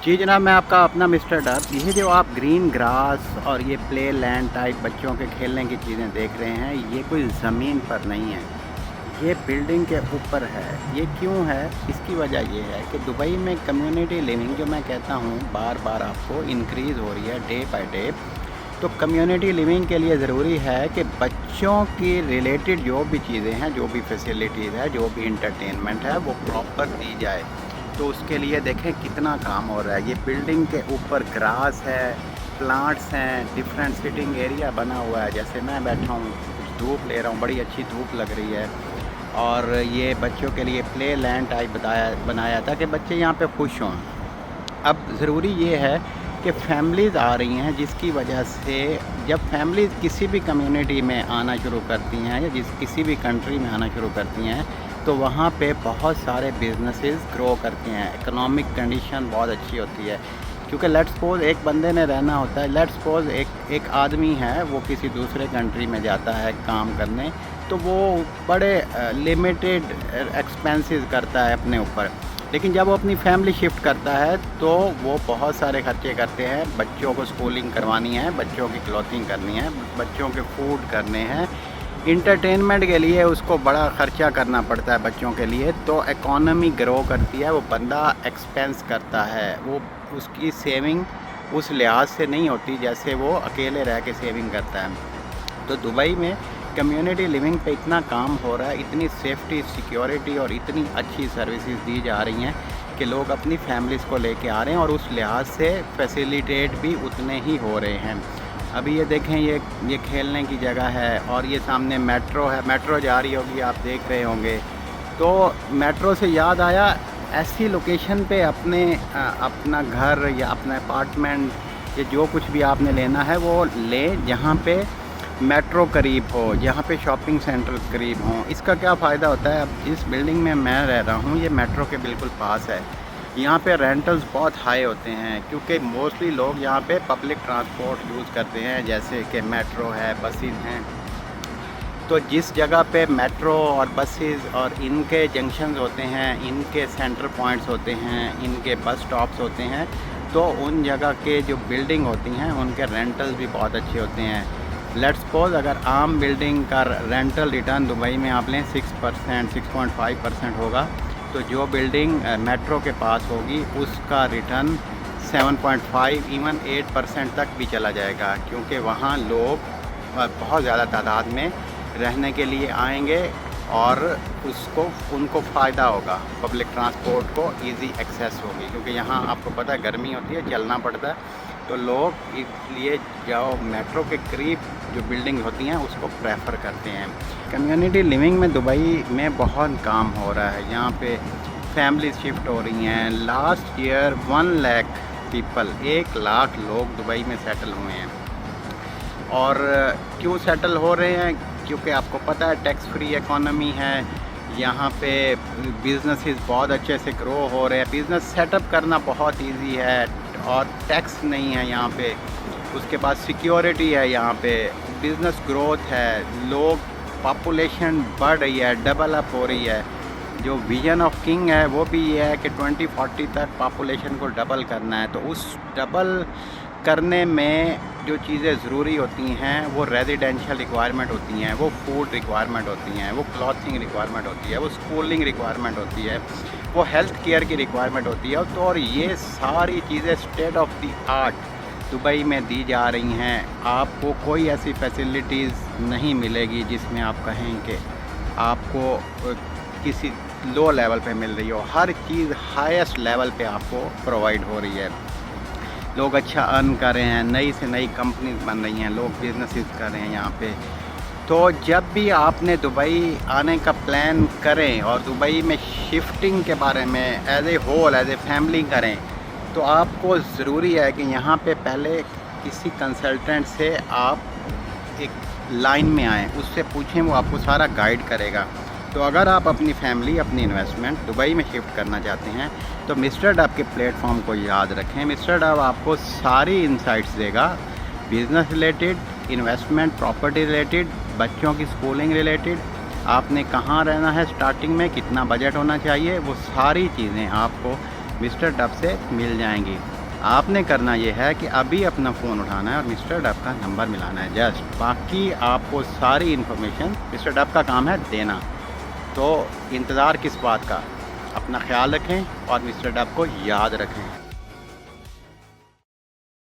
जी जनाब, मैं आपका अपना मिस्टर डब। ये जो आप ग्रीन ग्रास और ये प्ले लैंड टाइप बच्चों के खेलने की चीज़ें देख रहे हैं, ये कोई ज़मीन पर नहीं है, ये बिल्डिंग के ऊपर है। ये क्यों है? इसकी वजह ये है कि दुबई में कम्युनिटी लिविंग, जो मैं कहता हूँ बार बार आपको, इंक्रीज़ हो रही है डे बाय डे। तो कम्युनिटी लिविंग के लिए ज़रूरी है कि बच्चों की रिलेटेड जो भी चीज़ें हैं, जो भी फैसिलिटीज़ है, जो भी इंटरटेनमेंट है, वो प्रॉपर दी जाए। तो उसके लिए देखें कितना काम हो रहा है। ये बिल्डिंग के ऊपर ग्रास है, प्लांट्स हैं, डिफरेंट सिटिंग एरिया बना हुआ है। जैसे मैं बैठा हूँ, कुछ धूप ले रहा हूँ, बड़ी अच्छी धूप लग रही है। और ये बच्चों के लिए प्ले लैंड टाइप बनाया था कि बच्चे यहाँ पे खुश हों। अब ज़रूरी ये है कि फैमिलीज़ आ रही हैं, जिसकी वजह से जब फैमिलीज़ किसी भी कम्युनिटी में आना शुरू करती हैं या किसी भी कंट्री में आना शुरू करती हैं, तो वहाँ पे बहुत सारे बिजनेसेस ग्रो करते हैं। इकोनॉमिक कंडीशन बहुत अच्छी होती है, क्योंकि लेट्स सपोज़ एक बंदे ने रहना होता है। लेट्स सपोज़ एक आदमी है, वो किसी दूसरे कंट्री में जाता है काम करने, तो वो बड़े लिमिटेड एक्सपेंसेस करता है अपने ऊपर। लेकिन जब वो अपनी फैमिली शिफ्ट करता है तो वो बहुत सारे खर्चे करते हैं। बच्चों को स्कूलिंग करवानी है, बच्चों की क्लॉथिंग करनी है, बच्चों के फूड करने हैं, इंटरटेनमेंट के लिए उसको बड़ा ख़र्चा करना पड़ता है बच्चों के लिए। तो इकॉनमी ग्रो करती है, वो बंदा एक्सपेंस करता है, वो उसकी सेविंग उस लिहाज से नहीं होती जैसे वो अकेले रह के सेविंग करता है। तो दुबई में कम्युनिटी लिविंग पे इतना काम हो रहा है, इतनी सेफ्टी, सिक्योरिटी और इतनी अच्छी सर्विसेज दी जा रही हैं कि लोग अपनी फैमिलीज़ को लेके आ रहे हैं और उस लिहाज से फैसिलिटेट भी उतने ही हो रहे हैं। अभी ये देखें, ये खेलने की जगह है और ये सामने मेट्रो है, मेट्रो जा रही होगी, आप देख रहे होंगे। तो मेट्रो से याद आया, ऐसी लोकेशन पे अपना घर या अपना अपार्टमेंट या जो कुछ भी आपने लेना है वो लें जहाँ पे मेट्रो करीब हो, जहाँ पे शॉपिंग सेंटर करीब हों। इसका क्या फ़ायदा होता है? अब जिस बिल्डिंग में मैं रह रहा हूँ, ये मेट्रो के बिल्कुल पास है। यहाँ पे रेंटल्स बहुत हाई होते हैं, क्योंकि मोस्टली लोग यहाँ पे पब्लिक ट्रांसपोर्ट यूज़ करते हैं, जैसे कि मेट्रो है, बसेस हैं। तो जिस जगह पे मेट्रो और बसेस और इनके जंक्शंस होते हैं, इनके सेंटर पॉइंट्स होते हैं, इनके बस स्टॉप्स होते हैं, तो उन जगह के जो बिल्डिंग होती हैं उनके रेंटल्स भी बहुत अच्छे होते हैं। लेट्स सपोज अगर आम बिल्डिंग का रेंटल रिटर्न दुबई में आप लें 6%, 6.5% होगा, तो जो बिल्डिंग मेट्रो के पास होगी उसका रिटर्न 7.5 इवन 8% तक भी चला जाएगा, क्योंकि वहाँ लोग बहुत ज़्यादा तादाद में रहने के लिए आएंगे और उनको फ़ायदा होगा। पब्लिक ट्रांसपोर्ट को इजी एक्सेस होगी, क्योंकि यहाँ आपको पता है गर्मी होती है, चलना पड़ता है। तो लोग इसलिए जाओ मेट्रो के करीब जो बिल्डिंग होती हैं उसको प्रेफर करते हैं। कम्युनिटी लिविंग में दुबई में बहुत काम हो रहा है। यहाँ पे फैमिली शिफ्ट हो रही हैं। Last year 1 lakh people, 1 lakh लोग दुबई में सेटल हुए हैं। और क्यों सेटल हो रहे हैं? क्योंकि आपको पता है टैक्स फ्री इकॉनमी है, यहाँ पे बिज़नेसेस बहुत अच्छे से ग्रो हो रहे हैं। बिज़नेस सेटअप करना बहुत इजी है और टैक्स नहीं है यहाँ पे। उसके बाद सिक्योरिटी है, यहाँ पे बिज़नेस ग्रोथ है, लोग पॉपुलेशन बढ़ रही है, डबल अप हो रही है। जो विजन ऑफ किंग है वो भी ये है कि 2040 तक पॉपुलेशन को डबल करना है। तो उस डबल करने में जो चीज़ें ज़रूरी होती हैं वो रेजिडेंशियल रिक्वायरमेंट होती हैं, वो फूड रिक्वायरमेंट होती हैं, वो क्लॉथिंग रिक्वायरमेंट होती है, वो स्कूलिंग रिक्वायरमेंट होती है, वो हेल्थ केयर की रिक्वायरमेंट होती है। तो और ये सारी चीज़ें state of the art Dubai में दी जा रही हैं। आपको कोई ऐसी फैसिलिटीज़ नहीं मिलेगी जिसमें आप कहें कि आपको किसी लो लेवल पे मिल रही हो। हर चीज़ हाईएस्ट लेवल पे आपको प्रोवाइड हो रही है। लोग अच्छा अर्न कर रहे हैं, नई से नई कंपनीज बन रही हैं, लोग बिजनेसेस कर रहे हैं यहाँ पे। तो जब भी आपने दुबई आने का प्लान करें और दुबई में शिफ्टिंग के बारे में as a whole, as a family करें, तो आपको ज़रूरी है कि यहाँ पे पहले किसी कंसल्टेंट से आप एक लाइन में आएँ, उससे पूछें, वो आपको सारा गाइड करेगा। तो अगर आप अपनी फैमिली, अपनी इन्वेस्टमेंट दुबई में शिफ्ट करना चाहते हैं तो मिस्टर डब के प्लेटफॉर्म को याद रखें। मिस्टर डब आपको सारी इंसाइट्स देगा, business related, investment, property related, बच्चों की स्कूलिंग रिलेटेड, आपने कहाँ रहना है स्टार्टिंग में, कितना बजट होना चाहिए, वो सारी चीज़ें आपको मिस्टर डब से मिल जाएंगी। आपने करना ये है कि अभी अपना फ़ोन उठाना है और मिस्टर डब का नंबर मिलाना है जस्ट। बाकी आपको सारी इन्फॉर्मेशन मिस्टर डब का काम है देना। तो इंतज़ार किस बात का, अपना ख्याल रखें और मिस्टर डब को याद रखें।